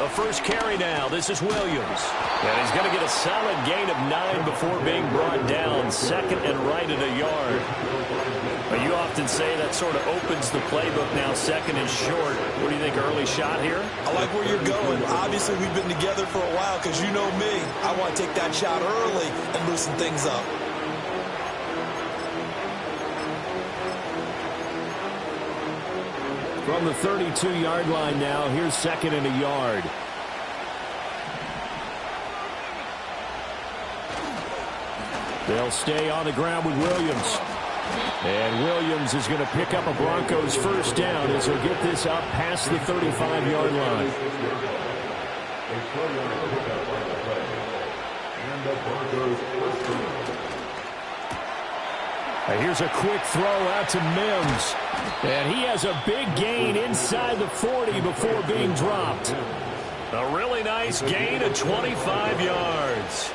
A first carry now. This is Williams. And he's going to get a solid gain of 9 before being brought down. Second and right at a yard. But you often say that sort of opens the playbook now, second and short. What do you think, early shot here? I like where you're going. Obviously, we've been together for a while because you know me. I want to take that shot early and loosen things up. From the 32-yard line now, here's second and a yard. They'll stay on the ground with Williams. And Williams is going to pick up a Broncos first down as he'll get this up past the 35-yard line. Here's a quick throw out to Mims. And he has a big gain inside the 40 before being dropped. A really nice gain of 25 yards.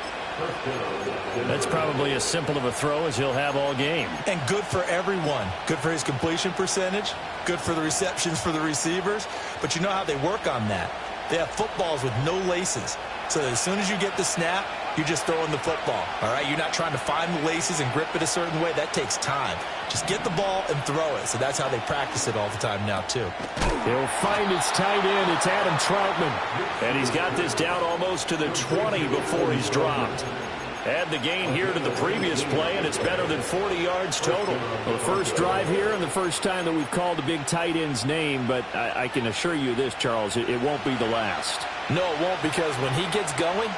That's probably as simple of a throw as he'll have all game. And good for everyone. Good for his completion percentage. Good for the receptions for the receivers. But you know how they work on that. They have footballs with no laces. So as soon as you get the snap, you're just throwing the football. All right? You're not trying to find the laces and grip it a certain way. That takes time. Just get the ball and throw it. So that's how they practice it all the time now, too. He'll find his tight end. It's Adam Troutman. And he's got this down almost to the 20 before he's dropped. Add the gain here to the previous play, and it's better than 40 yards total. Well, the first drive here and the first time that we've called a big tight end's name, but I can assure you this, Charles, it won't be the last. No, it won't, because when he gets going,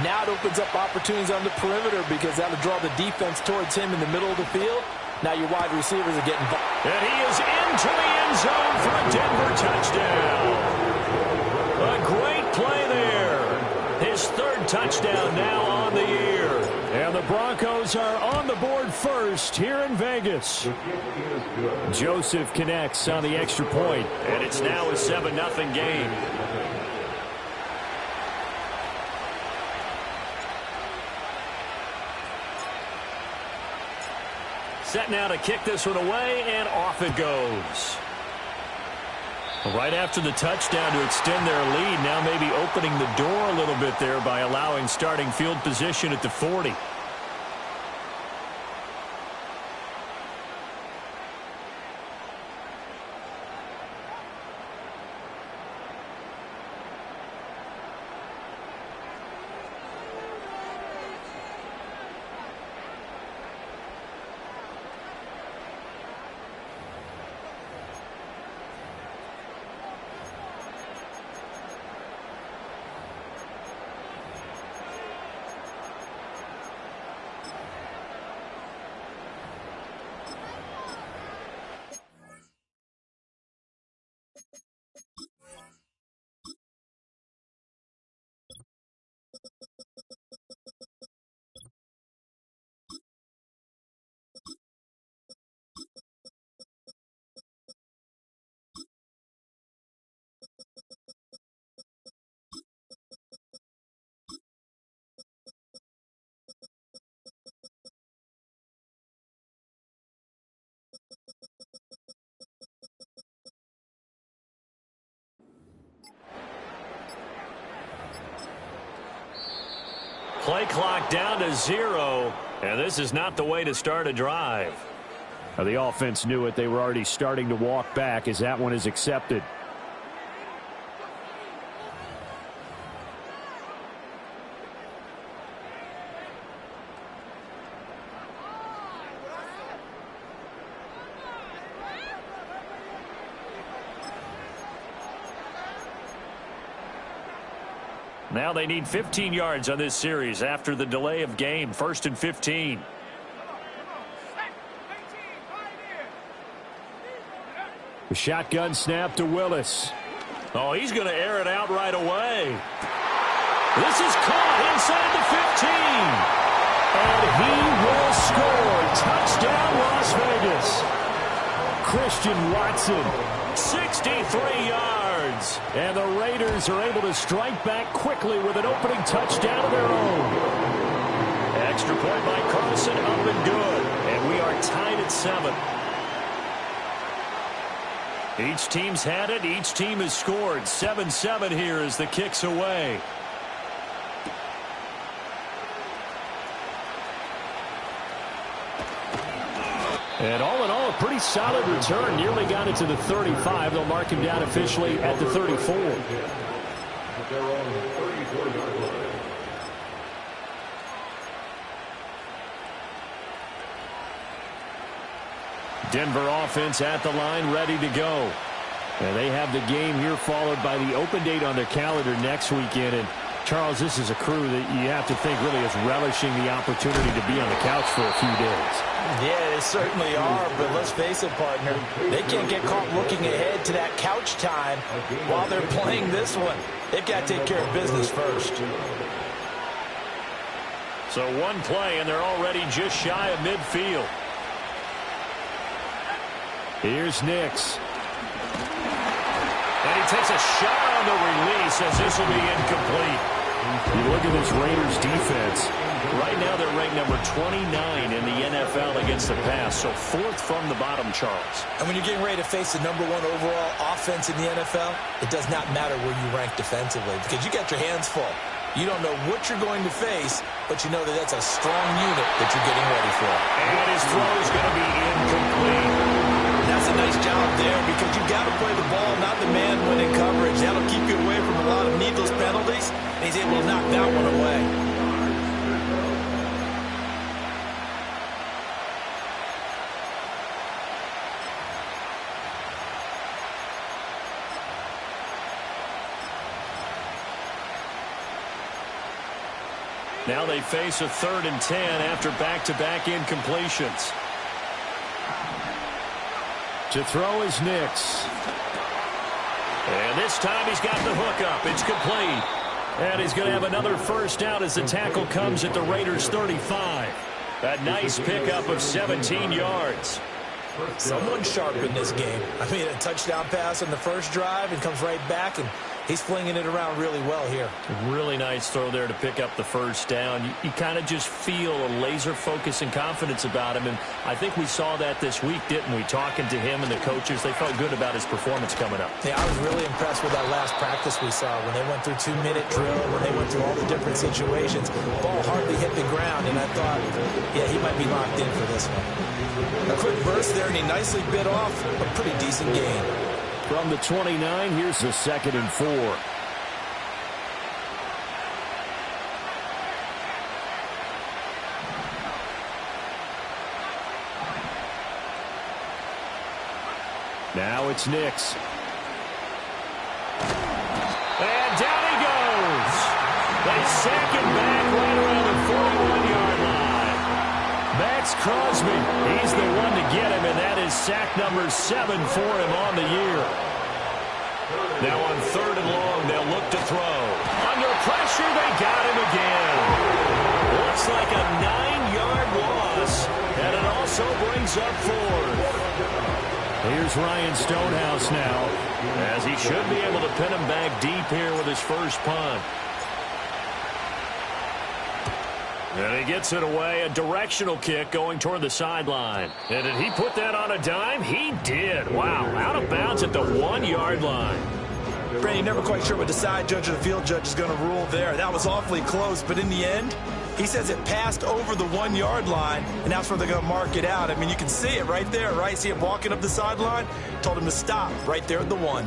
now it opens up opportunities on the perimeter because that'll draw the defense towards him in the middle of the field. Now your wide receivers are getting involved. And he is into the end zone for a Denver touchdown. A great play there. His third touchdown now on the year. And the Broncos are on the board first here in Vegas. Joseph connects on the extra point, and it's now a 7-0 game. Set now to kick this one away, and off it goes. Right after the touchdown to extend their lead, now maybe opening the door a little bit there by allowing starting field position at the 40. Play clock down to 0, and this is not the way to start a drive. The offense knew it. They were already starting to walk back as that one is accepted. Now they need 15 yards on this series after the delay of game. 1st and 15. The shotgun snap to Willis. Oh, he's going to air it out right away. This is caught inside the 15. And he will score. Touchdown, Las Vegas. 63 yards. And the Raiders are able to strike back quickly with an opening touchdown of their own. Extra point by Carlson, up and good. And we are tied at 7. Each team's had it. Each team has scored. 7-7 here as the kick's away. And all in all, a pretty solid return. Nearly got it to the 35. They'll mark him down officially at the 34. Denver offense at the line, ready to go. And they have the game here followed by the open date on their calendar next weekend. And Charles, this is a crew that you have to think really is relishing the opportunity to be on the couch for a few days. Yeah, they certainly are, but let's face it, partner, they can't get caught looking ahead to that couch time while they're playing this one. They've got to take care of business first. So one play, and they're already just shy of midfield. Here's Nix. And he takes a shot on the release as this will be incomplete. You look at this Raiders defense. Right now they're ranked number 29 in the NFL against the pass, so fourth from the bottom, Charles. And when you're getting ready to face the #1 overall offense in the NFL, it does not matter where you rank defensively because you got your hands full. You don't know what you're going to face, but you know that that's a strong unit that you're getting ready for. And his throw is going to be incomplete. That's a nice job there because you've got to play the ball, not the man when in coverage. That'll keep you away from a lot of needless penalties, and he's able to knock that one away. Now they face a 3rd and 10 after back-to-back incompletions. To throw is Nix. And this time he's got the hook up. It's complete. And he's going to have another first down as the tackle comes at the Raiders' 35. A nice pickup of 17 yards. Someone sharp in this game. I mean, a touchdown pass on the first drive and comes right back, and he's flinging it around really well here. Really nice throw there to pick up the first down. You kind of just feel a laser focus and confidence about him, and I think we saw that this week, didn't we? Talking to him and the coaches, they felt good about his performance coming up. Yeah, I was really impressed with that last practice we saw when they went through 2-minute drill, when they went through all the different situations. Ball hardly hit the ground, and I thought, yeah, he might be locked in for this one. A quick burst there, and he nicely bit off a pretty decent gain. From the 29, here's the 2nd and 4. Now it's Nix. And down he goes. They sack him back right around the 41-yard line. Max Crosby, he's the one to get him, and that is sack number 7 for him on the year. Now on 3rd and long, they'll look to throw. Under pressure, they got him again. Looks like a 9-yard loss, and it also brings up 4th. Here's Ryan Stonehouse now, as he should be able to pin him back deep here with his first punt. And he gets it away, a directional kick going toward the sideline. And did he put that on a dime? He did. Wow, out of bounds at the 1-yard line. Brandon, you're never quite sure what the side judge or the field judge is going to rule there. That was awfully close, but in the end, he says it passed over the 1-yard line, and that's where they're going to mark it out. I mean, you can see it right there, right? See him walking up the sideline? Told him to stop right there at the 1.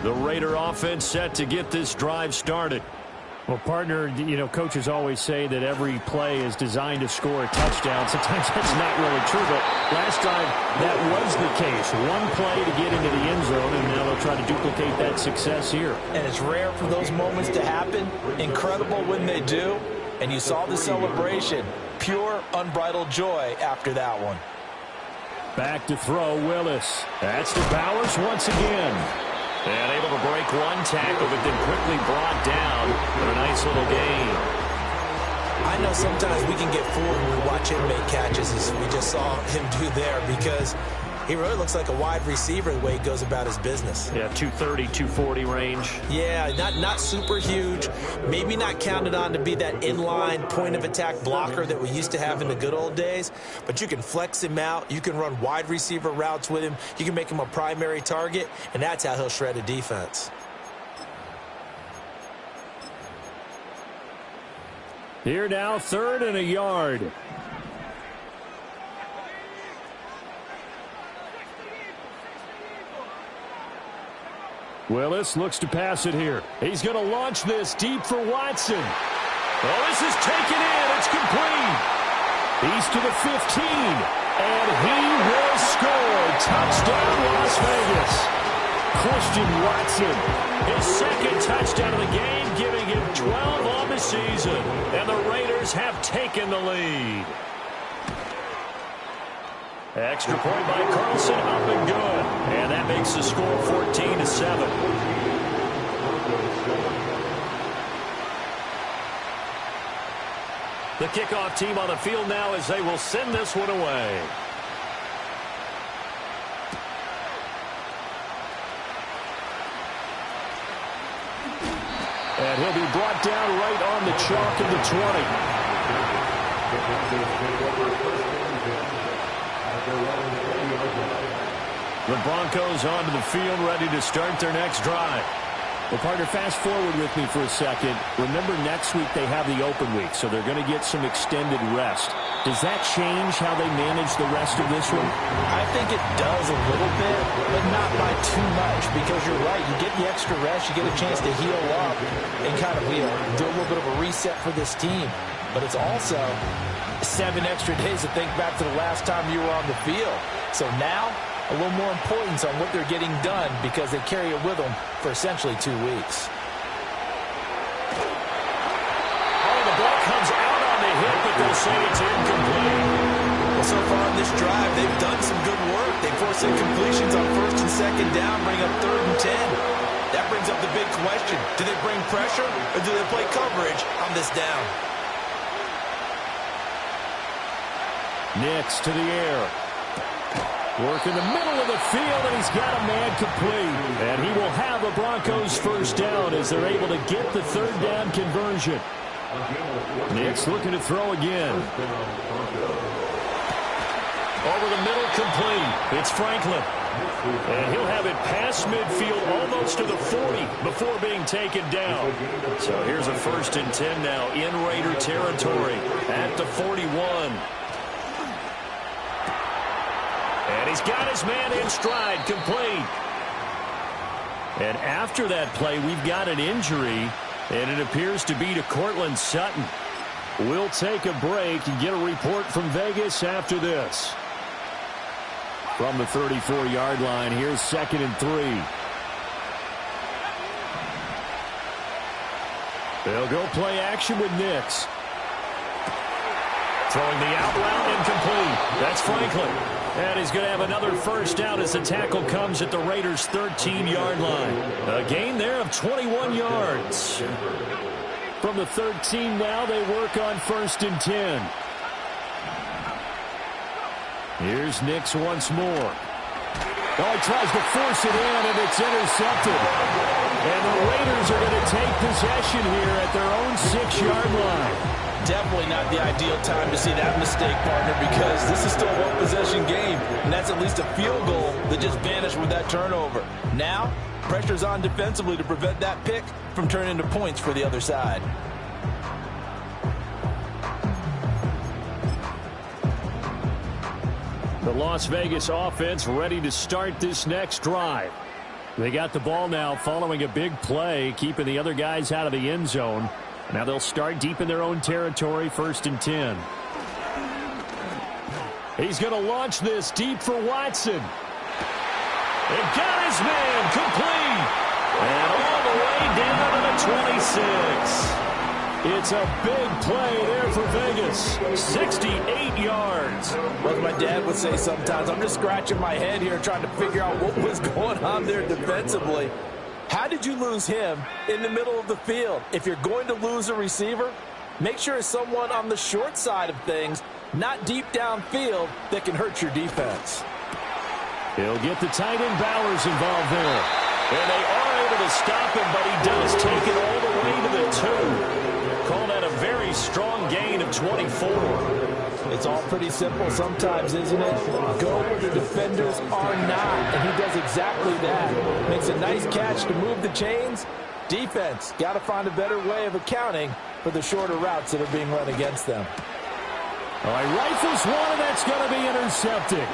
The Raider offense set to get this drive started. Well, partner, you know, coaches always say that every play is designed to score a touchdown. Sometimes that's not really true, but last time that was the case. One play to get into the end zone, and now they'll try to duplicate that success here. And it's rare for those moments to happen. Incredible when they do. And you saw the celebration. Pure, unbridled joy after that one. Back to throw, Willis. That's to Bowers once again. And able to break one tackle, but then quickly brought down for a nice little gain. I know sometimes we can get fooled when we watch him make catches, as we just saw him do there, because He really looks like a wide receiver the way he goes about his business. Yeah, 230, 240 range. Yeah, not super huge. Maybe not counted on to be that inline point-of-attack blocker that we used to have in the good old days. But you can flex him out. You can run wide receiver routes with him. You can make him a primary target, and that's how he'll shred a defense. Here now, 3rd and a yard. Willis looks to pass it here. He's going to launch this deep for Watson. Oh, this is taken in. It's complete. He's to the 15. And he will score. Touchdown, Las Vegas. Christian Watson. His 2nd touchdown of the game, giving him 12 on the season. And the Raiders have taken the lead. Extra point by Carlson, up and good. And that makes the score 14-7. The kickoff team on the field now as they will send this one away. And he'll be brought down right on the chalk of the 20. The Broncos onto the field, ready to start their next drive. Well, partner, fast forward with me for a second. Remember, next week they have the open week, so they're going to get some extended rest. Does that change how they manage the rest of this one? I think it does a little bit, but not by too much, because you're right. You get the extra rest, you get a chance to heal up and kind of do a little bit of a reset for this team. But it's also 7 extra days to think back to the last time you were on the field. So now, a little more importance on what they're getting done because they carry it with them for essentially 2 weeks. Oh, the ball comes out on the hit, but they'll say it's incomplete. Well, so far on this drive, they've done some good work. They force incompletions on 1st and 2nd down, bring up 3rd and 10. That brings up the big question. Do they bring pressure or do they play coverage on this down? Nix to the air. Work in the middle of the field, and he's got a man complete. And he will have the Broncos 1st down as they're able to get the 3rd down conversion. Nix looking to throw again. Over the middle, complete. It's Franklin. And he'll have it past midfield almost to the 40 before being taken down. So here's a 1st and 10 now in Raider territory at the 41. And he's got his man in stride, complete. And after that play, we've got an injury, and it appears to be to Cortland Sutton. We'll take a break and get a report from Vegas after this. From the 34-yard line, here's 2nd and 3. They'll go play action with Nix. Throwing the out route, incomplete. That's Franklin. And he's going to have another 1st down as the tackle comes at the Raiders' 13-yard line. A gain there of 21 yards. From the 13 now, they work on 1st and 10. Here's Nix once more. Oh, he tries to force it in, and it's intercepted. And the Raiders are going to take possession here at their own 6-yard line. Definitely not the ideal time to see that mistake, partner, because this is still a one-possession game, and that's at least a field goal that just vanished with that turnover. Now, pressure's on defensively to prevent that pick from turning into points for the other side. The Las Vegas offense ready to start this next drive. They got the ball now following a big play, keeping the other guys out of the end zone. Now they'll start deep in their own territory, 1st and 10. He's going to launch this deep for Watson. And got his man complete. And all the way down to the 26. It's a big play there for Vegas. 68 yards. Well, my dad would say sometimes, I'm just scratching my head here trying to figure out what was going on there defensively. How did you lose him in the middle of the field? If you're going to lose a receiver, make sure it's someone on the short side of things, not deep downfield, that can hurt your defense. He'll get the tight end Bowers involved there. And they are able to stop him, but he does take it all the way to the 2. Call that a very strong gain of 24. It's all pretty simple sometimes, isn't it? Go where the defenders are not, and he does exactly that. Makes a nice catch to move the chains. Defense, got to find a better way of accounting for the shorter routes that are being run against them. All right, rifles one, and that's going to be intercepted.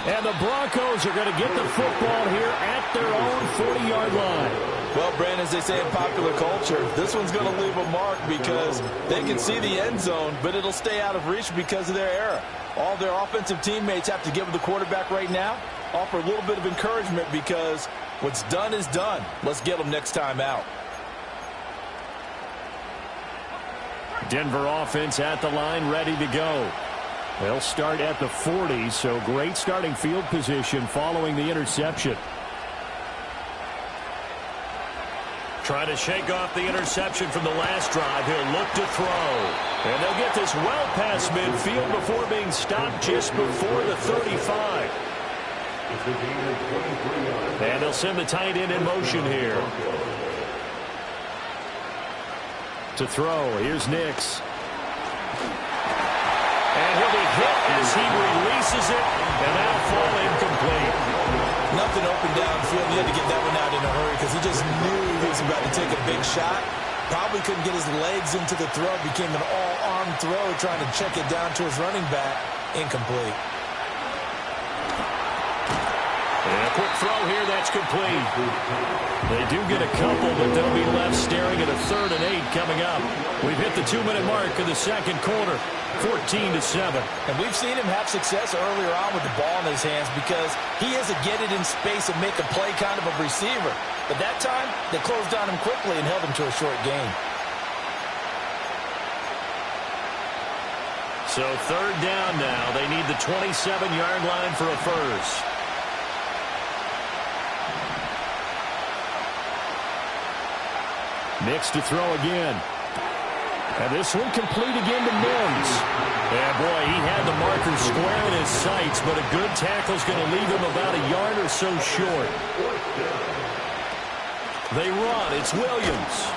And the Broncos are going to get the football here at their own 40-yard line. Well, Brandon, as they say in popular culture, this one's going to leave a mark because they can see the end zone, but it'll stay out of reach because of their error. All their offensive teammates have to give the quarterback right now, offer a little bit of encouragement because what's done is done. Let's get them next time out. Denver offense at the line, ready to go. They'll start at the 40, so great starting field position following the interception. Trying to shake off the interception from the last drive. He'll look to throw. And they'll get this well past midfield before being stopped just before the 35. And they'll send the tight end in motion here. To throw, here's Nix. And he'll be hit as he releases it, and that'll fall incomplete. Nothing open downfield. He had to get that one out in a hurry because he just knew he was about to take a big shot. Probably couldn't get his legs into the throw. Became an all-arm throw, trying to check it down to his running back. Incomplete. And a quick throw here, that's complete. They do get a couple, but they'll be left staring at a 3rd and 8 coming up. We've hit the 2-minute mark of the second quarter, 14-7. And we've seen him have success earlier on with the ball in his hands because he is a get it in space and make a play kind of a receiver. But that time, they closed on him quickly and held him to a short gain. So 3rd down now. They need the 27-yard line for a first. Nix to throw again. And this one complete again to Mims. And boy, he had the marker square in his sights, but a good tackle's going to leave him about a yard or so short. They run. It's Williams.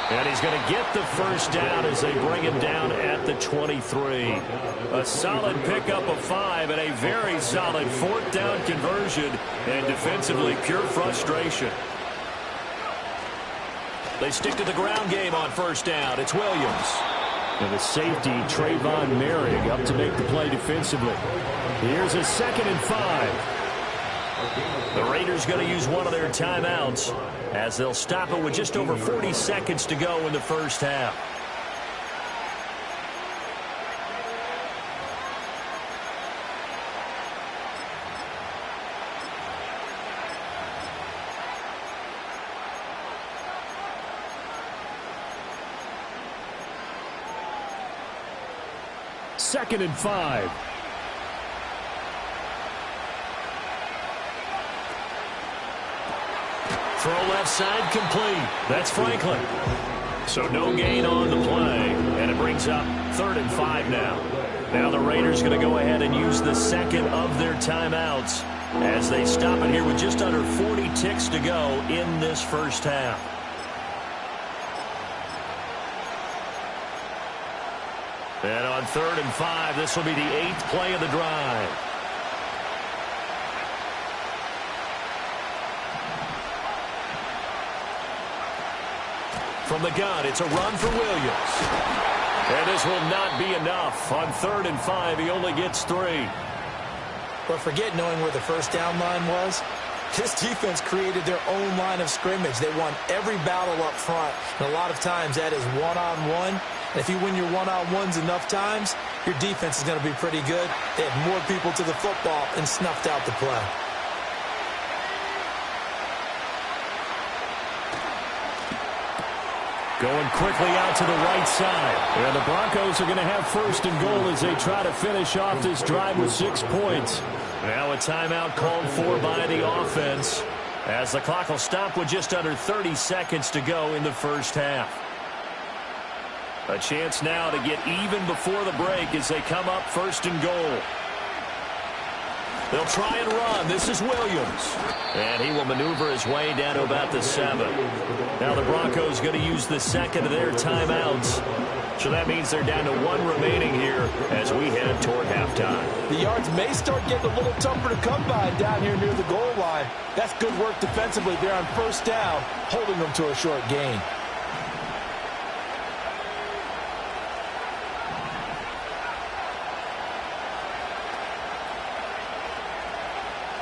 And he's going to get the first down as they bring him down at the 23. A solid pickup of 5 and a very solid 4th down conversion. And defensively, pure frustration. They stick to the ground game on 1st down. It's Williams. And the safety, Trayvon Merrick, up to make the play defensively. Here's a 2nd and 5. The Raiders going to use one of their timeouts as they'll stop it with just over 40 seconds to go in the first half. Second and 5. Throw left side complete. That's Franklin. So no gain on the play. And it brings up 3rd and 5 now. Now the Raiders going to go ahead and use the 2nd of their timeouts as they stop it here with just under 40 ticks to go in this first half. And on 3rd and 5, this will be the 8th play of the drive. From the gun, it's a run for Williams. And this will not be enough. On 3rd and 5, he only gets 3. But forget knowing where the first down line was. This defense created their own line of scrimmage. They won every battle up front. And a lot of times that is one-on-one. And if you win your one-on-ones enough times, your defense is going to be pretty good. They had more people to the football and snuffed out the play. Going quickly out to the right side. And the Broncos are going to have 1st and goal as they try to finish off this drive with 6 points. Now a timeout called for by the offense as the clock will stop with just under 30 seconds to go in the first half. A chance now to get even before the break as they come up 1st and goal. They'll try and run. This is Williams. And he will maneuver his way down to about the 7. Now the Broncos going to use the second of their timeouts. So that means they're down to 1 remaining here as we head toward halftime. The yards may start getting a little tougher to come by down here near the goal line. That's good work defensively there on first down, holding them to a short gain.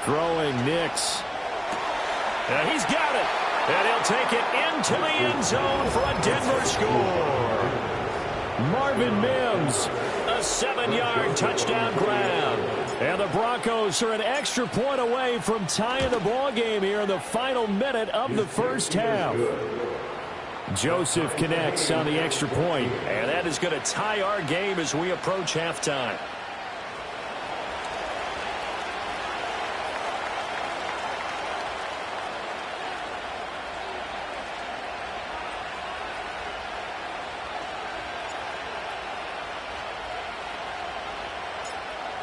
Throwing Nix. And he's got it. And he'll take it into the end zone for a Denver score. Marvin Mims, a 7-yard touchdown grab. And the Broncos are an extra point away from tying the ball game here in the final minute of the first half. Joseph connects on the extra point, and that is going to tie our game as we approach halftime.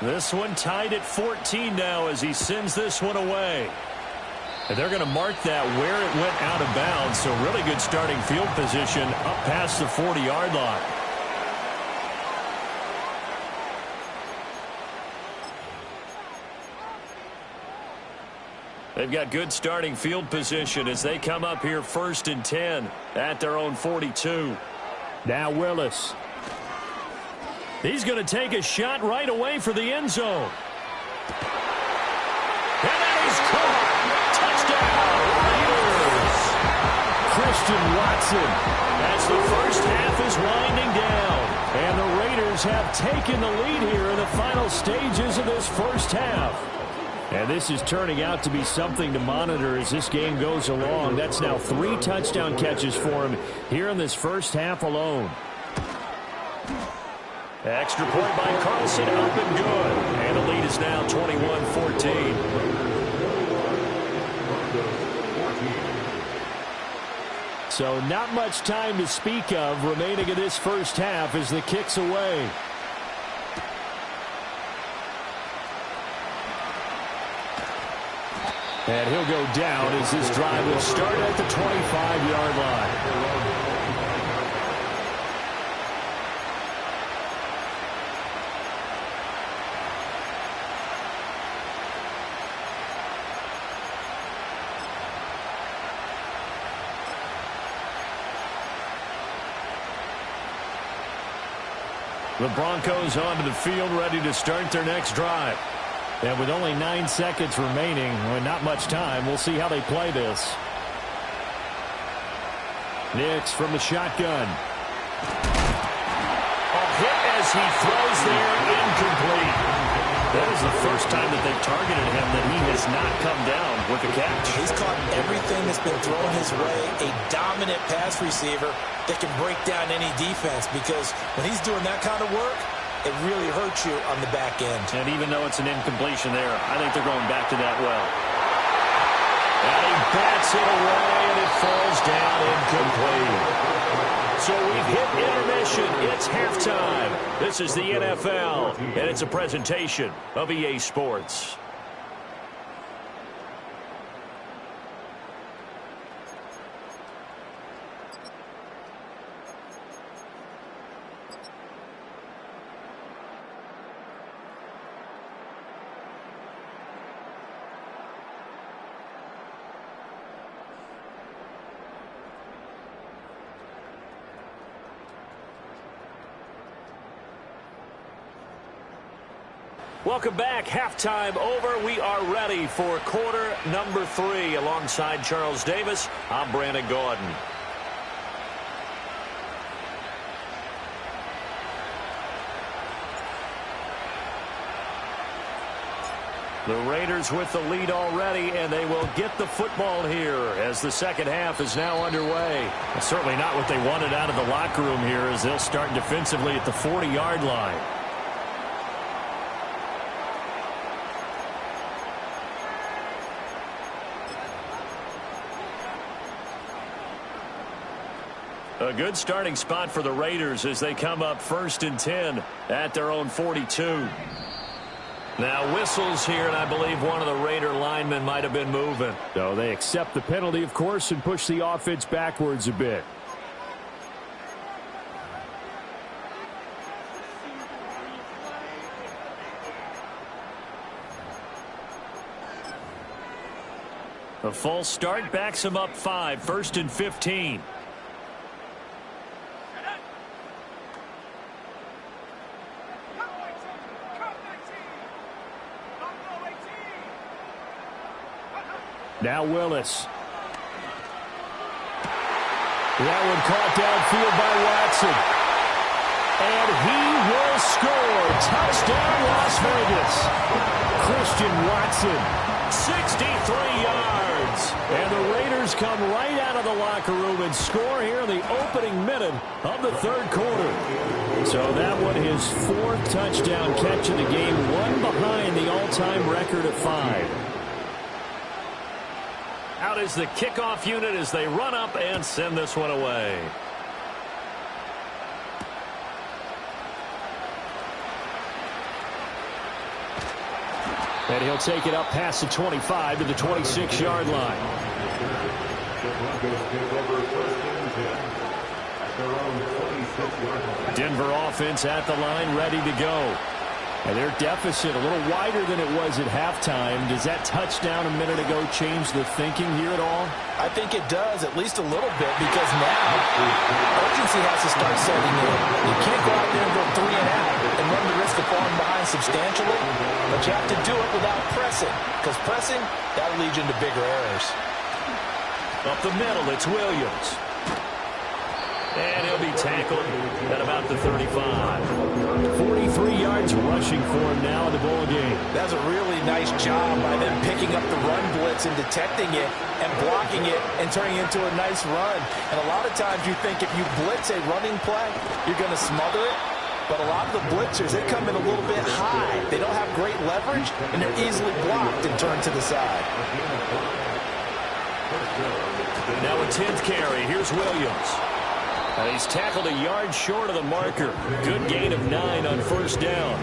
This one tied at 14 now as he sends this one away. And they're going to mark that where it went out of bounds, so really good starting field position up past the 40-yard line. They've got good starting field position as they come up here 1st and 10 at their own 42. Now Willis. He's going to take a shot right away for the end zone. And that is caught. Touchdown, Raiders. Christian Watson as the first half is winding down. And the Raiders have taken the lead here in the final stages of this first half. And this is turning out to be something to monitor as this game goes along. That's now 3 touchdown catches for him here in this first half alone. Extra point by Carlson, up and good. And the lead is now 21-14. So not much time to speak of remaining in this first half as the kick's away. And he'll go down as this drive will start at the 25-yard line. The Broncos onto the field, ready to start their next drive. And with only 9 seconds remaining, not much time, we'll see how they play this. Nix from the shotgun. A hit as he throws there, incomplete. That is the first time that they've targeted him that he has not come down with a catch. He's caught everything that's been thrown his way. A dominant pass receiver that can break down any defense, because when he's doing that kind of work, it really hurts you on the back end. And even though it's an incompletion there, I think they're going back to that well. And he bats it away, and it falls down incomplete. So we've hit intermission. It's halftime. This is the NFL, and it's a presentation of EA Sports. Welcome back. Halftime over. We are ready for quarter number 3. Alongside Charles Davis, I'm Brandon Gordon. The Raiders with the lead already, and they will get the football here as the second half is now underway. Certainly not what they wanted out of the locker room here as they'll start defensively at the 40-yard line. A good starting spot for the Raiders as they come up 1st and 10 at their own 42. Now whistles here, and I believe one of the Raider linemen might have been moving. So they accept the penalty, of course, and push the offense backwards a bit. A false start backs him up 5, 1st and 15. Now Willis. That one caught downfield by Watson. And he will score. Touchdown, Las Vegas. Christian Watson. 63 yards. And the Raiders come right out of the locker room and score here in the opening minute of the third quarter. So that one, his 4th touchdown catch of the game, one behind the all-time record of 5. Out is the kickoff unit as they run up and send this one away. And he'll take it up past the 25 to the 26-yard line. Denver offense at the line, ready to go. And their deficit a little wider than it was at halftime. Does that touchdown a minute ago change the thinking here at all? I think it does, at least a little bit, because now urgency has to start setting in. You can't go out there and go 3 and out and run the risk of falling behind substantially, but you have to do it without pressing, because pressing, that'll lead you into bigger errors. Up the middle, it's Williams. And he'll be tackled at about the 35. 43 yards rushing for him now in the ball game. That's a really nice job by them picking up the run blitz and detecting it and blocking it and turning it into a nice run. And a lot of times you think if you blitz a running play, you're going to smother it. But a lot of the blitzers, they come in a little bit high. They don't have great leverage, and they're easily blocked and turned to the side. Now a 10th carry. Here's Williams. And he's tackled a yard short of the marker. Good gain of 9 on 1st down.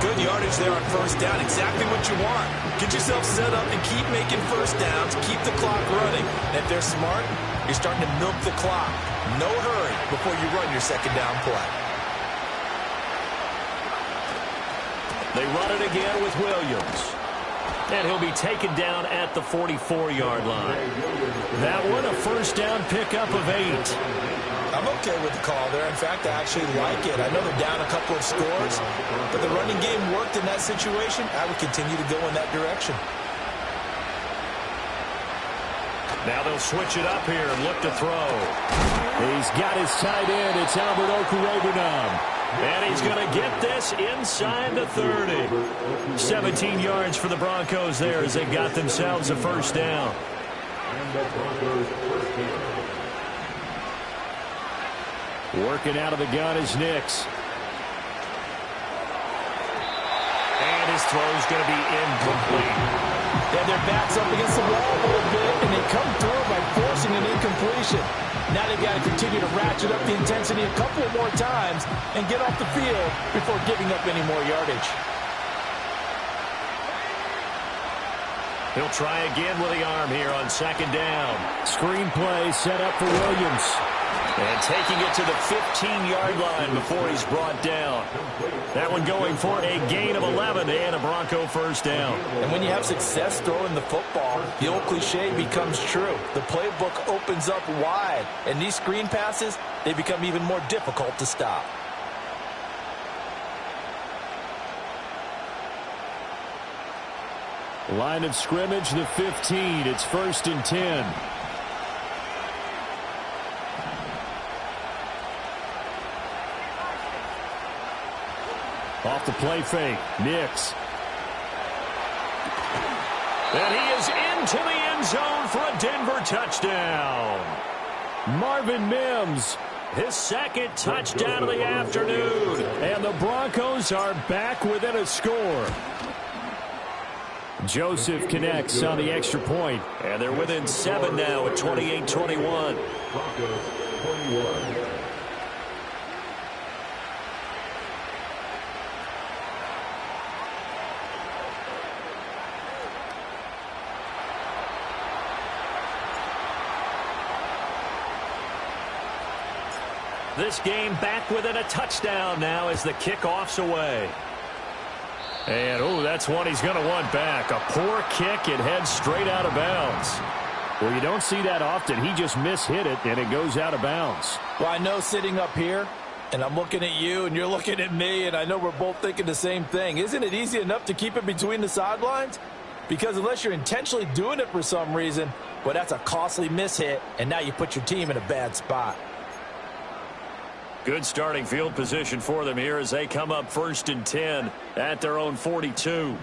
Good yardage there on 1st down. Exactly what you want. Get yourself set up and keep making 1st downs. Keep the clock running. And if they're smart, you're starting to milk the clock. No hurry before you run your 2nd down play. They run it again with Williams. And he'll be taken down at the 44-yard line. That one, a 1st down pickup of 8. I'm okay with the call there. In fact, I actually like it. I know they're down a couple of scores, but the running game worked in that situation. I would continue to go in that direction. Now they'll switch it up here and look to throw. He's got his tight end. It's Albert Okurobanam. And he's going to get this inside the 30. 17 yards for the Broncos there as they got themselves a 1st down. Working out of the gun is Nix. And his throw's going to be incomplete. They have their backs up against the wall a little bit, and they come through by forcing an incompletion. Now they've got to continue to ratchet up the intensity a couple more times and get off the field before giving up any more yardage. He'll try again with the arm here on 2nd down. Screen play set up for Williams. And taking it to the 15-yard line before he's brought down. That one going for a gain of 11 and a Bronco 1st down. And when you have success throwing the football, the old cliche becomes true. The playbook opens up wide, and these screen passes, they become even more difficult to stop. Line of scrimmage, the 15. It's 1st and 10. Off the play fake, Nix. And he is into the end zone for a Denver touchdown. Marvin Mims, his 2nd touchdown of the afternoon. And the Broncos are back within a score. Joseph connects on the extra point. And they're within 7 now at 28-21. This game back within a touchdown now as the kickoff's away. And, oh, that's one he's going to want back. A poor kick. It heads straight out of bounds. Well, you don't see that often. He just mishit it, and it goes out of bounds. Well, I know sitting up here, and I'm looking at you, and you're looking at me, and I know we're both thinking the same thing. Isn't it easy enough to keep it between the sidelines? Because unless you're intentionally doing it for some reason, well, that's a costly mishit, and now you put your team in a bad spot. Good starting field position for them here as they come up 1st and 10 at their own 42.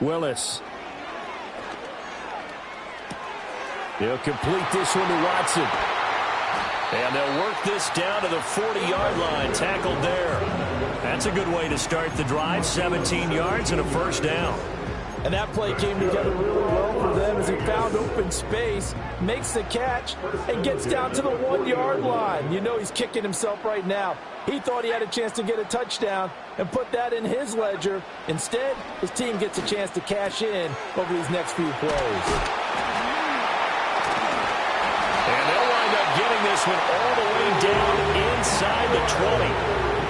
Willis. He'll complete this one to Watson. And they'll work this down to the 40-yard line, tackled there. That's a good way to start the drive, 17 yards and a first down. And that play came together really well for them as he found open space, makes the catch, and gets down to the 1-yard line. You know he's kicking himself right now. He thought he had a chance to get a touchdown and put that in his ledger. Instead, his team gets a chance to cash in over these next few plays. And they'll wind up getting this one all the way down inside the 20.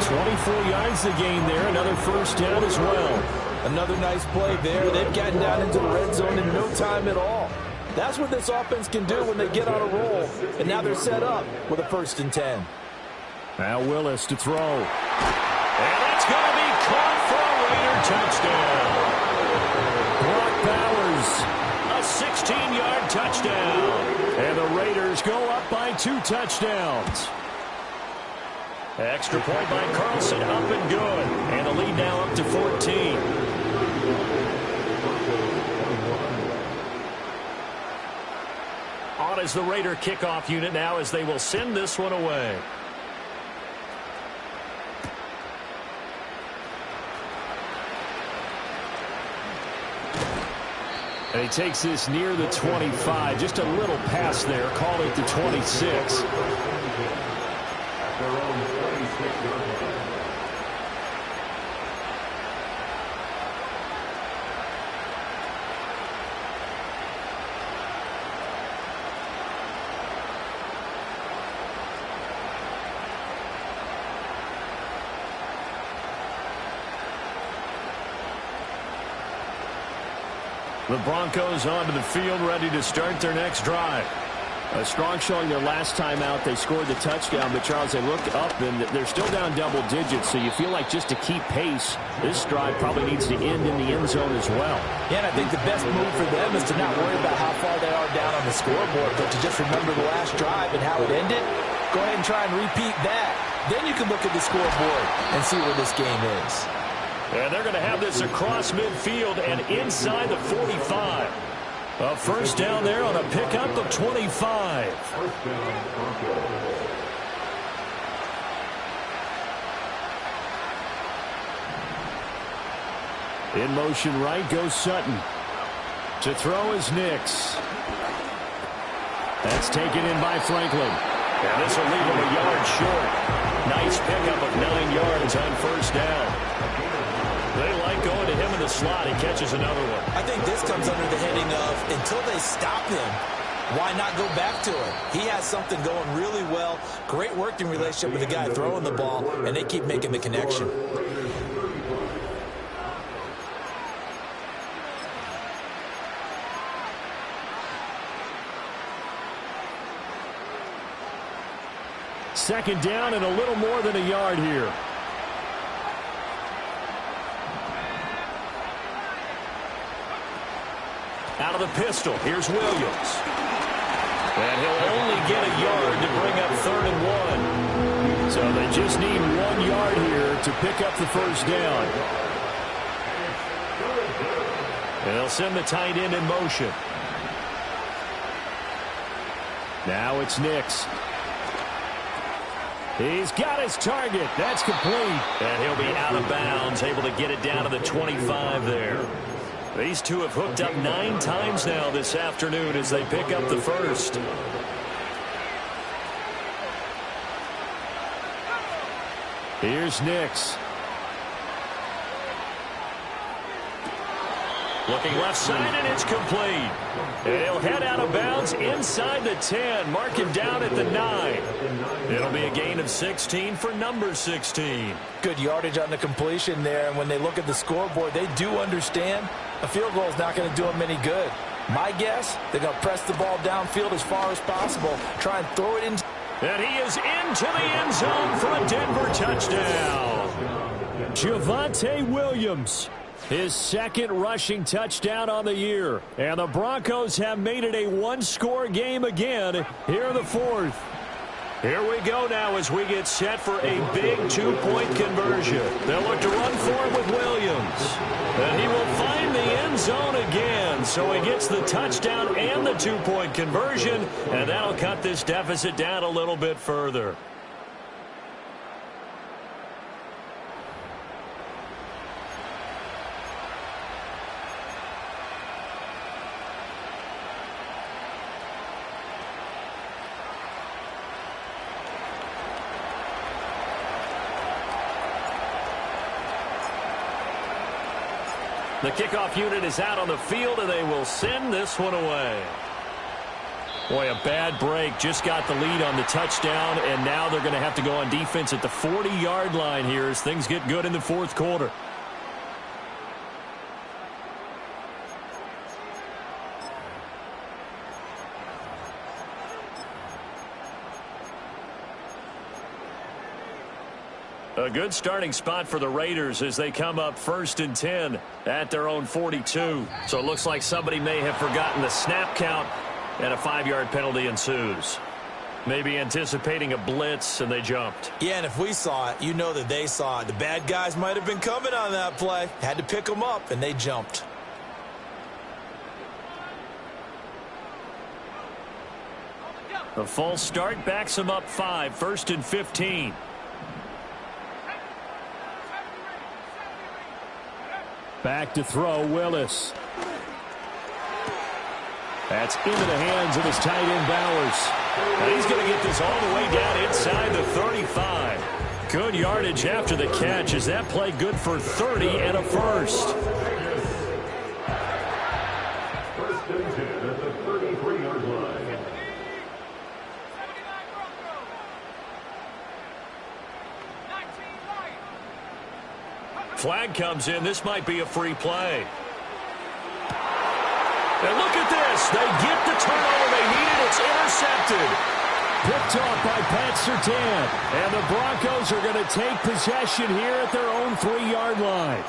24 yards to gain there. Another first down as well. Another nice play there. They've gotten down into the red zone in no time at all. That's what this offense can do when they get on a roll. And now they're set up with a 1st and 10. Now Willis to throw. And that's going to be caught for a Raider touchdown. Brock Bowers. A 16-yard touchdown. And the Raiders go up by 2 touchdowns. Extra point by Carlson, up and good. And the lead now up to 14. On is the Raider kickoff unit now as they will send this one away. And he takes this near the 25. Just a little pass there. Call it the 26. The Broncos onto the field, ready to start their next drive. A strong showing their last time out. They scored the touchdown, but Charles, they look up and they're still down double digits, so you feel like just to keep pace, this drive probably needs to end in the end zone as well. Yeah, and I think the best move for them is to not worry about how far they are down on the scoreboard, but to just remember the last drive and how it ended. Go ahead and try and repeat that. Then you can look at the scoreboard and see where this game is. And they're going to have this across midfield and inside the 45. A first down there on a pickup of 25. In motion right goes Sutton. To throw is Nix. That's taken in by Franklin. And this will leave him a yard short. Nice pickup of 9 yards on first down. They like going to him in the slot. He catches another one. I think this comes under the heading of until they stop him, why not go back to it? He has something going really well. Great working relationship with the guy throwing the ball, and they keep making the connection. Second down and a little more than a yard here. Out of the pistol, here's Williams. And he'll only get a yard to bring up 3rd and 1. So they just need 1 yard here to pick up the first down. And they'll send the tight end in motion. Now it's Nix. He's got his target. That's complete. And he'll be out of bounds, able to get it down to the 25 there. These two have hooked up 9 times now this afternoon as they pick up the first. Here's Nix. Looking left side, and it's complete. And he'll head out of bounds inside the 10, mark him down at the 9. It'll be a gain of 16 for number 16. Good yardage on the completion there, and when they look at the scoreboard, they do understand a field goal is not going to do them any good. My guess, they're going to press the ball downfield as far as possible, try and throw it in. And he is into the end zone for a Denver touchdown. Javonte Williams, his second rushing touchdown on the year. And the Broncos have made it a one-score game again here in the fourth. Here we go now as we get set for a big two-point conversion. They'll look to run for it with Williams. And he will find the end zone again. So he gets the touchdown and the two-point conversion. And that'll cut this deficit down a little bit further. The kickoff unit is out on the field, and they will send this one away. Boy, a bad break. Just got the lead on the touchdown, and now they're going to have to go on defense at the 40-yard line here as things get good in the fourth quarter. A good starting spot for the Raiders as they come up 1st and 10 at their own 42. So it looks like somebody may have forgotten the snap count, and a 5-yard penalty ensues. Maybe anticipating a blitz, and they jumped. Yeah, and if we saw it, you know that they saw it. The bad guys might have been coming on that play. Had to pick them up, and they jumped. A false start backs them up 5, 1st and 15. Back to throw, Willis. That's into the hands of his tight end, Bowers. And he's going to get this all the way down inside the 35. Good yardage after the catch. Is that play good for 30 and a first? First and 10 at the 33-yard line. Flag comes in. This might be a free play. And look at this. They get the turnover they needed. It's intercepted. Picked off by Pat Surtain. And the Broncos are going to take possession here at their own 3-yard line.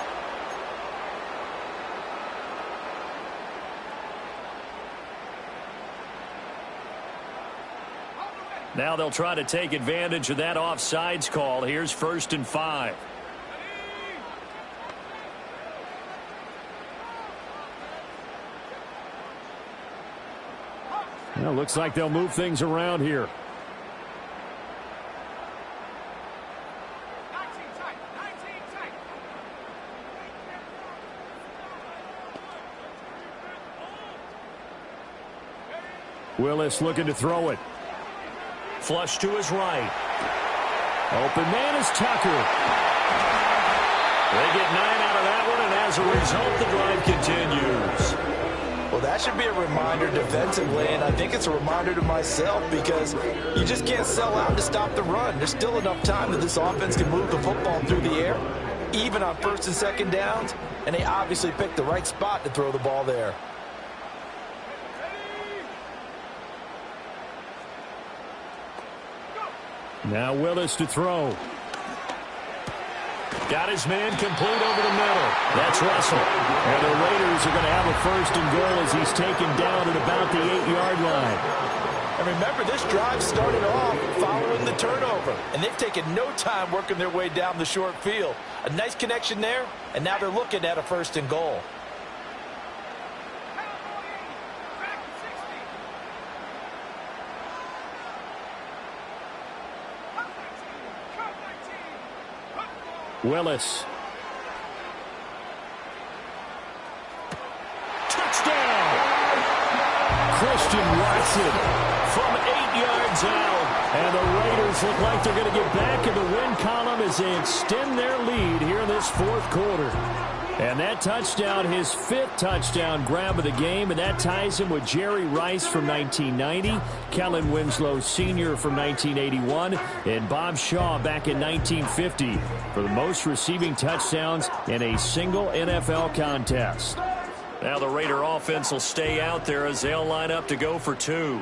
Now they'll try to take advantage of that offsides call. Here's 1st and 5. Well, looks like they'll move things around here. Willis looking to throw it. Flush to his right. Open man is Tucker. They get 9 out of that one, and as a result, the drive continues. Well, that should be a reminder defensively, and I think it's a reminder to myself because you just can't sell out to stop the run. There's still enough time that this offense can move the football through the air, even on 1st and 2nd downs, and they obviously picked the right spot to throw the ball there. Now Willis to throw. Got his man complete over the middle. That's Russell. And the Raiders are going to have a 1st and goal as he's taken down at about the 8-yard line. And remember, this drive started off following the turnover, and they've taken no time working their way down the short field. A nice connection there, and now they're looking at a 1st and goal. Willis. Touchdown! Christian Watson From 8 yards out. And the Raiders look like they're going to get back in the win column as they extend their lead here in this fourth quarter. And that touchdown, his 5th touchdown grab of the game, and that ties him with Jerry Rice from 1990, Kellen Winslow Sr. from 1981, and Bob Shaw back in 1950 for the most receiving touchdowns in a single NFL contest. Now the Raider offense will stay out there as they'll line up to go for 2.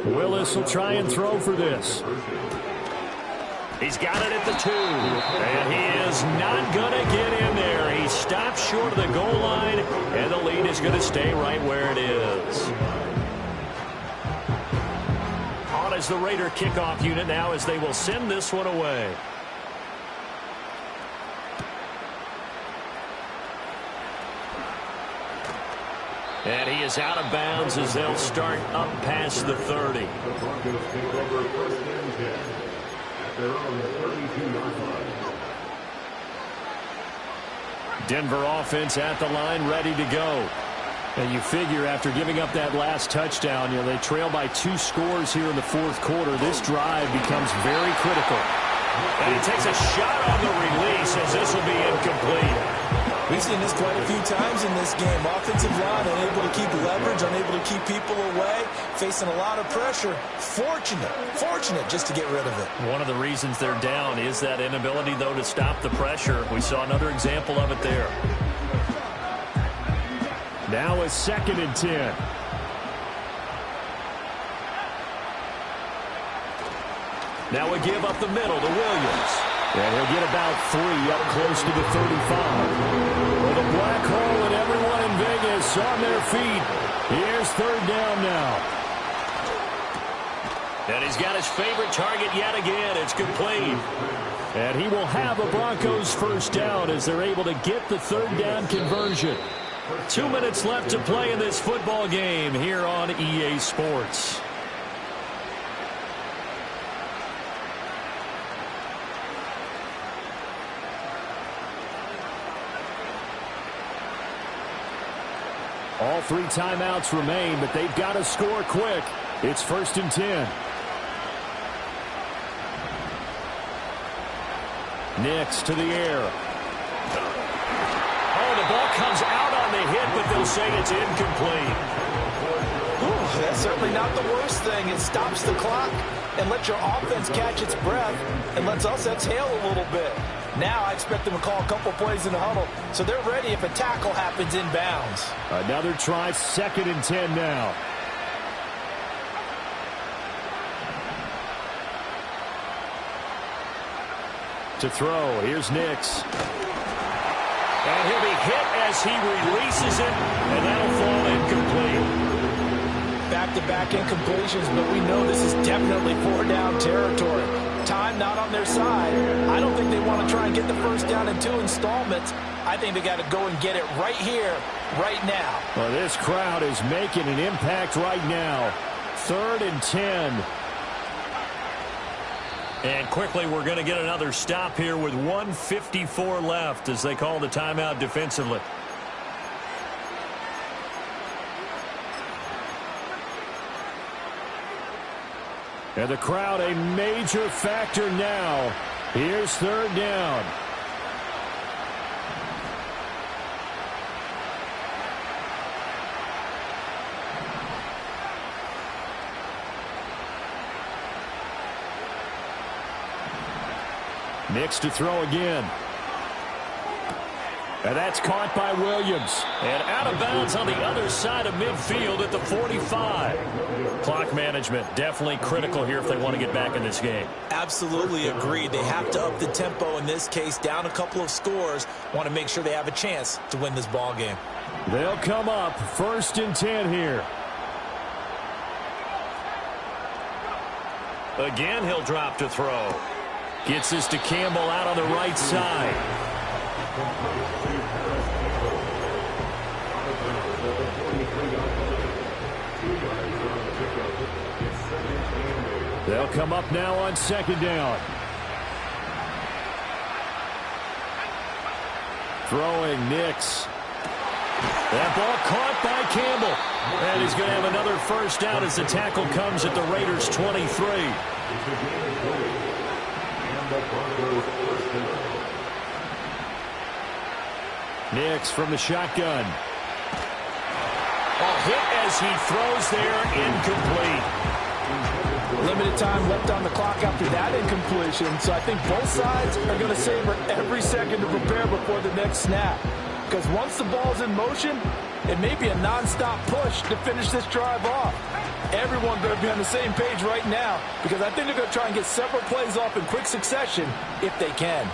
Willis will try and throw for this. He's got it at the 2, and he is not going to get in there. He stops short of the goal line, and the lead is going to stay right where it is. On as the Raider kickoff unit now as they will send this one away. And he is out of bounds as they'll start up past the 30. The Broncos take over 1st and 10. They're on the 32-yard line. Denver offense at the line, ready to go. And you figure after giving up that last touchdown, they trail by 2 scores here in the 4th quarter. This drive becomes very critical. And he takes a shot on the release as this will be incomplete. We've seen this quite a few times in this game. Offensive line unable to keep leverage, unable to keep people away, facing a lot of pressure. Fortunate just to get rid of it. One of the reasons they're down is that inability, though, to stop the pressure. We saw another example of it there. Now a 2nd and 10. Now we give up the middle to Williams. And he'll get about 3 up close to the 35. Well, the black hole and everyone in Vegas on their feet. Here's 3rd down now. And he's got his favorite target yet again. It's complete. And he will have a Broncos 1st down as they're able to get the 3rd down conversion. 2 minutes left to play in this football game here on EA Sports. All 3 timeouts remain, but they've got to score quick. It's 1st and 10. Nix to the air. Oh, the ball comes out on the hit, but they'll say it's incomplete. Ooh, that's certainly not the worst thing. It stops the clock and lets your offense catch its breath and lets us exhale a little bit. Now I expect them to call a couple plays in the huddle, so they're ready if a tackle happens inbounds. Another try, 2nd and 10 now. To throw, here's Nix. And he'll be hit as he releases it, and that'll fall incomplete. Back-to-back incompletions, but we know this is definitely 4-down territory. Time not on their side. I don't think they want to try and get the 1st down in 2 installments. I think they got to go and get it right here, right now. Well, this crowd is making an impact right now. 3rd and 10. And quickly, we're going to get another stop here with 1:54 left as they call the timeout defensively. And the crowd a major factor now. Here's 3rd down. Nix to throw again. And that's caught by Williams. And out of bounds on the other side of midfield at the 45. Clock management definitely critical here if they want to get back in this game. Absolutely agreed. They have to up the tempo in this case, down a couple of scores. Want to make sure they have a chance to win this ball game. They'll come up 1st and 10 here. Again, he'll drop to throw. Gets this to Campbell out on the right side. They'll come up now on 2nd down. Throwing Nix. That ball caught by Campbell. And he's going to have another 1st down as the tackle comes at the Raiders' 23. Nix from the shotgun. A hit as he throws there, incomplete. Limited time left on the clock after that incompletion, so I think both sides are going to savor every second to prepare before the next snap. Because once the ball's in motion, it may be a nonstop push to finish this drive off. Everyone better be on the same page right now, because I think they're going to try and get several plays off in quick succession if they can.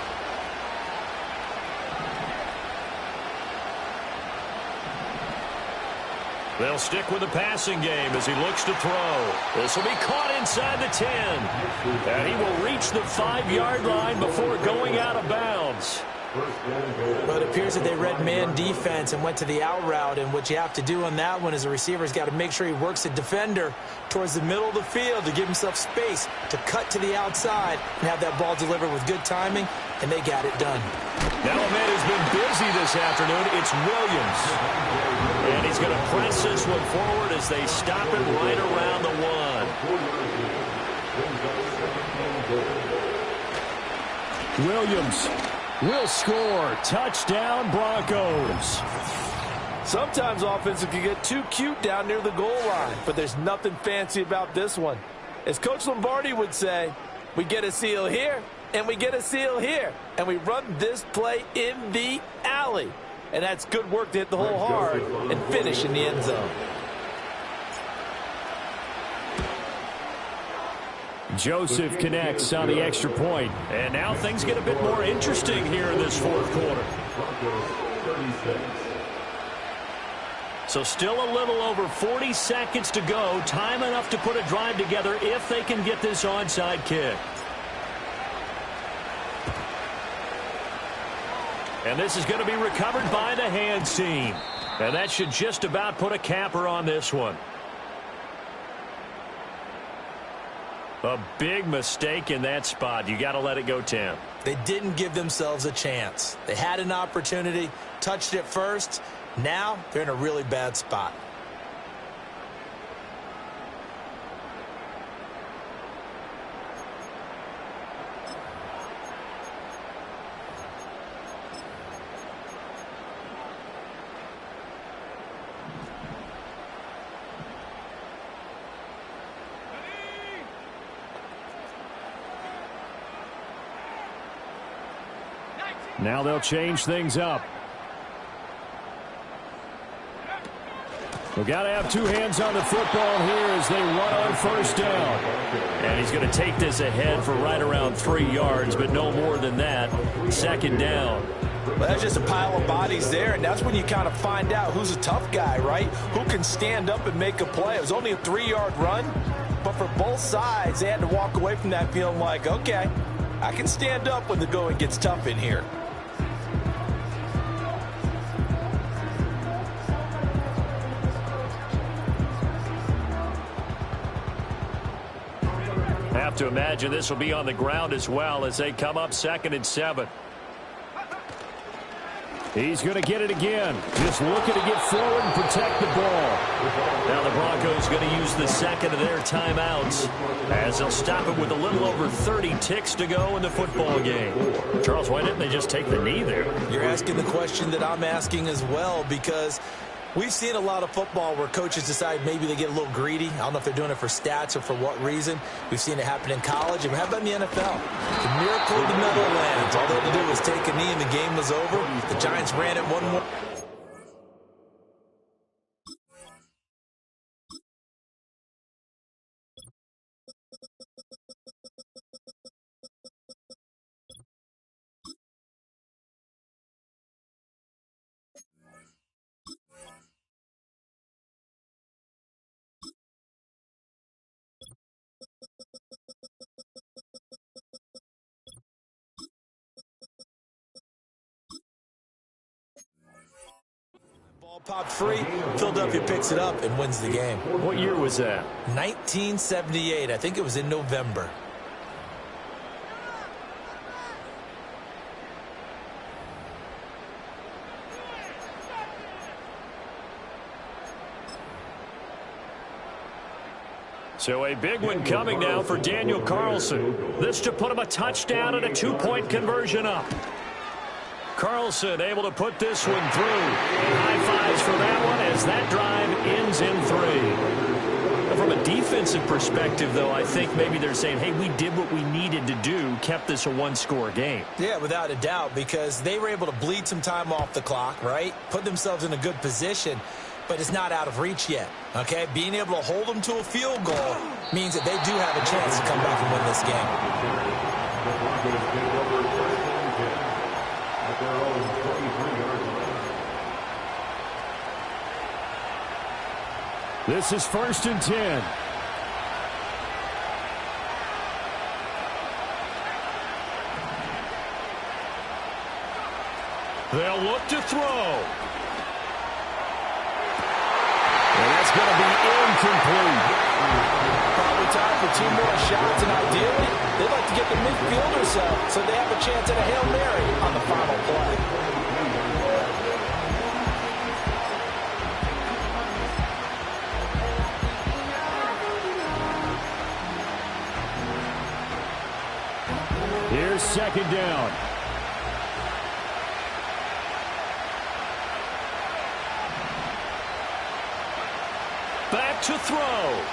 They'll stick with the passing game as he looks to throw. This will be caught inside the 10. And he will reach the 5-yard line before going out of bounds. But it appears that they read man defense and went to the out route, and what you have to do on that one is a receiver's got to make sure he works the defender towards the middle of the field to give himself space to cut to the outside and have that ball delivered with good timing, and they got it done. Now a man who's been busy this afternoon, it's Williams. And he's going to press this one forward as they stop it right around the 1. Williams will score. Touchdown, Broncos. Sometimes offenses can get too cute down near the goal line, but there's nothing fancy about this one. As Coach Lombardi would say, we get a seal here, and we get a seal here, and we run this play in the alley. And that's good work to hit the hole hard and finish in the end zone. Joseph connects on the extra point. And now things get a bit more interesting here in this fourth quarter. So still a little over 40 seconds to go. Time enough to put a drive together if they can get this onside kick. And this is going to be recovered by the hands team. And that should just about put a capper on this one. A big mistake in that spot. You got to let it go, Tim. They didn't give themselves a chance. They had an opportunity, touched it first. Now they're in a really bad spot. Now they'll change things up. We've got to have two hands on the football here as they run on first down. And he's going to take this ahead for right around 3 yards, but no more than that. Second down. Well, that's just a pile of bodies there, and that's when you kind of find out who's a tough guy, right? Who can stand up and make a play. It was only a 3-yard run, but for both sides, they had to walk away from that feeling like, okay, I can stand up when the going gets tough in here. Have to imagine this will be on the ground as well as they come up 2nd and 7. He's going to get it again. Just looking to get forward and protect the ball. Now the Broncos going to use the second of their timeouts as they'll stop it with a little over 30 ticks to go in the football game. Charles, why didn't they just take the knee there? You're asking the question that I'm asking as well, because we've seen a lot of football where coaches decide maybe they get a little greedy. I don't know if they're doing it for stats or for what reason. We've seen it happen in college. And how about in the NFL? The miracle of the Meadowlands. All they had to do was take a knee and the game was over. The Giants ran it one more. Ball popped free. Philadelphia picks it up and wins the game. What year was that? 1978. I think it was in November. So a big one coming now for Daniel Carlson. This to put him a touchdown and a 2-point conversion up. Carlson able to put this one through. And high fives for that one as that drive ends in 3. From a defensive perspective, though, I think maybe they're saying, hey, we did what we needed to do, kept this a one-score game. Yeah, without a doubt, because they were able to bleed some time off the clock, right? Put themselves in a good position, but it's not out of reach yet, okay? Being able to hold them to a field goal means that they do have a chance to come back and win this game. The Broncos take over first and 10 at their own 23-yard line. This is 1st and 10. They'll look to throw. And that's going to be incomplete. Probably time for 2 more shots, and ideally, they'd like to get the midfielder so they have a chance at a Hail Mary on the final play. Here's 2nd down. Back to throw.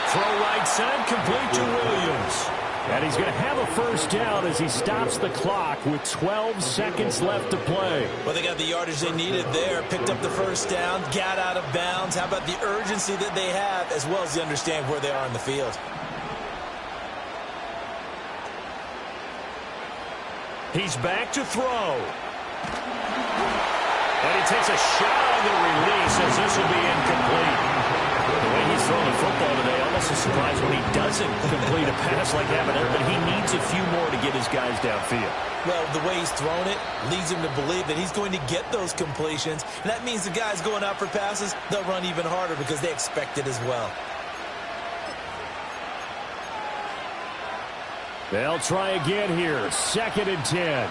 Throw right side, complete to Williams. And he's going to have a 1st down as he stops the clock with 12 seconds left to play. Well, they got the yardage they needed there, picked up the 1st down, got out of bounds. How about the urgency that they have, as well as the understanding where they are in the field? He's back to throw. And he takes a shot on the release as this will be incomplete. The way he's throwing the football today, almost a surprise when he doesn't complete a pass like that, but he needs a few more to get his guys downfield. Well, the way he's thrown it leads him to believe that he's going to get those completions. And that means the guys going out for passes, they'll run even harder because they expect it as well. They'll try again here. 2nd and 10.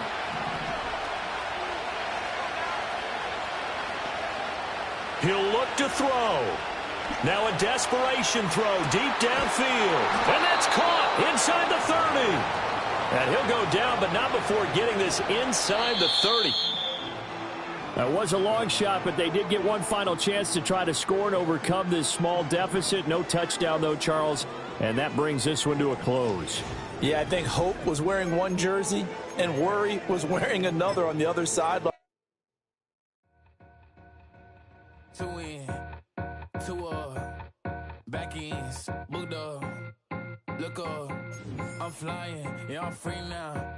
He'll look to throw. Now a desperation throw deep downfield. And that's caught inside the 30. And he'll go down, but not before getting this inside the 30. That was a long shot, but they did get one final chance to try to score and overcome this small deficit. No touchdown, though, Charles. And that brings this one to a close. Yeah, I think Hope was wearing one jersey and Worry was wearing another on the other side. Two in, two back ends, booked up, look up, I'm flying, yeah, I'm free now.